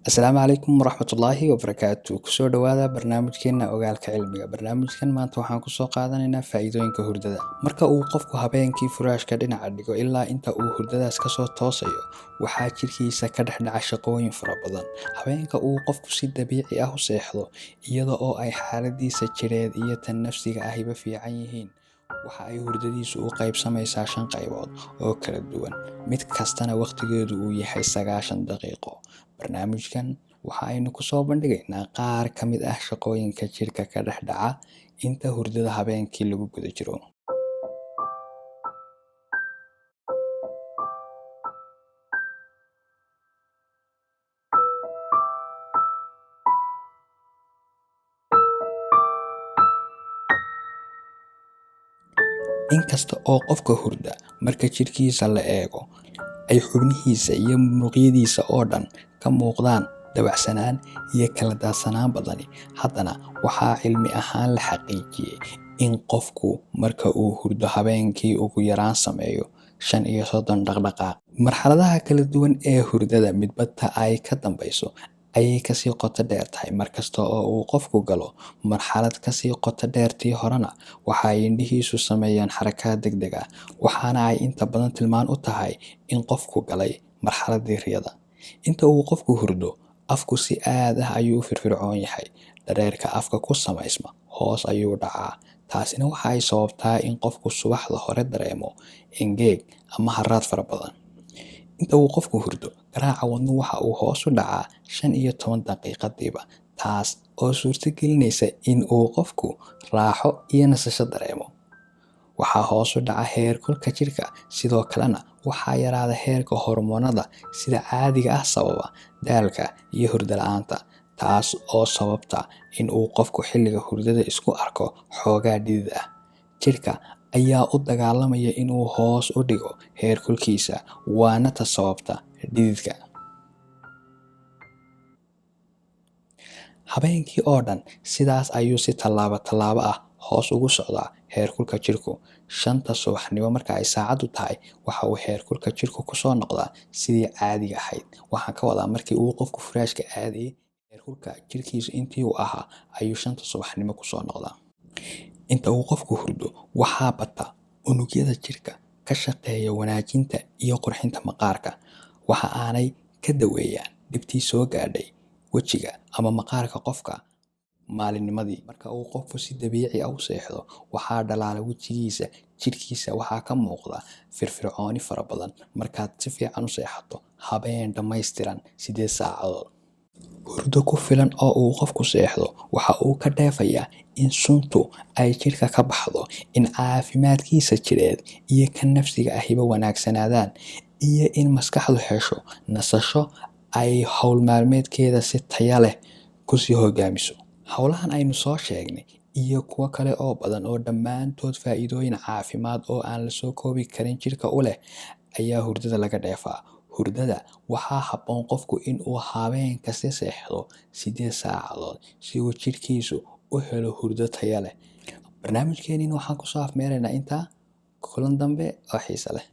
Asalaamu calaykum waraxmatullaahi wabarakaatu. Kusoo dhawaada barnaamijkeena ogaalka cilmiga. Barnaamijkan maanta waxaan kusoo qaadanaynaa faa'iidooyinka hurdada. Marka uu qofku habeenkii furaashka dhinaca dhigo ilaa inta uu hurdadaas kasoo toosayo, waxaa jirkiisa ka dhex dhaca shaqooyin fara badan. Habeenka uu qofku si dabiici ah u seexdo, iyada oo ay xaaladiisa jireed iyo tan nafsiga ahiba fiican yihiin, waxa ay hurdadiisu u qaybsamaysaa 5 qaybood oo kala duwan, mid kastana waqtigeedu uu yahay 90 daqiiqo. Barnaamijkan waxa aynu kusoo bandhigaynaa qaar ka mid ah shaqooyinka jirka ka dhex dhaca inta hurdada habeenkii lagu guda jiro. Inkasta oo qofka hurda marka jirkiisa la eego ay xubnihiisa iyo muruqyadiisa oo dhan ka muuqdaan dabacsanaan iyo kala daadsanaan badani, haddana waxaa cilmi ahaan la xaqiijiyey in qofku marka uu hurdo habeenkii ugu yaraan sameeyo 35 dhaqdhaqaaq. Marxaladaha kala duwan ee hurdada midbata ay ka dambayso ayay kasii qoto dheer tahay. Markasta oo uu qofku galo marxalad kasii qoto dheertii horena, waxa ay indhihiisu sameeyaan xarakaad degdeg ah, waxaana ay inta badan tilmaan u tahay in qofku galay marxaladii riyada. Inta uu qofku hurdo, afku si aad ah ayuu u firfircoon yahay, dhareerka afka ku samaysma hoos ayuu dhacaa. Taasina waxa ay sababtaa in qofku subaxda hore dareemo engeeg ama haraad fara badan. Inta uu qofku hurdo, garaaca wadnuhu waxa uu hoos u dhacaa 15 daqiiqadiiba, taas oo suurto gelinaysa in uu qofku raaxo iyo nasasho dareemo. Waxaa hoos u dhaca heerkulka jirka, sidoo kalena waxaa yaraada heerka hormoonada sida caadiga ah sababa daalka iyo hurdo la'aanta, taas oo sababta in uu qofku xilliga hurdada isku arko xoogaa dhidid ah. Jirka ayaa u dagaalamaya inuu hoos u dhigo heerkulkiisa, waana ta sababta dhididka. Habeenkii oo dhan sidaas ayuu si tallaabo ah hoos ugu socdaa heerkulka jirku. 5 subaxnimo marka ay saacadu tahay, waxa uu heerkulka jirku kusoo noqdaa sidii caadiga ahayd. Waxaan ka wadaa markii uu qofku furaashka aadayay, heerkulka jirkiisu intii uu ahaa ayuu 5 subaxnimo kusoo noqdaa. Inta uu qofku hurdo, waxaa bata unugyada jirka ka shaqeeya wanaajinta iyo qurxinta maqaarka. Waxa aanay ka daweeyaan dhibtii soo gaadhay wejiga ama maqaarka qofka maalinnimadii. Marka uu qofku si dabiici ah u seexdo, waxaa dhalaala wejigiisa, jirkiisa waxaa ka muuqda firfircooni fara badan. Markaad si fiican u seexato habeen dhammaystiran 8 saacadood, hurdo ku filan oo uu qofku seexdo, waxa uu ka dheefayaa in suntu ay jirka ka baxdo, in caafimaadkiisa jireed iyo kan nafsiga ahiba wanaagsanaadaan, iyo in maskaxdu hesho nasasho ay hawl maalmeedkeeda si tayo leh kusii hogaamiso. Hawlahan aynu soo sheegnay iyo kuwo kale oo badan oo dhammaantood faa'iidooyin caafimaad oo aan la soo koobi karin jirka u leh ayaa hurdada laga dheefaa. Hurdada waxaa habboon qofku in uu habeen kasta seexdo 8 saacadood si uu jirkiisu u helo hurdo tayo leh. Barnaamijkeenina waxaan kusoo afmeeraynaa intaa. Kulan dambe oo xiiso leh.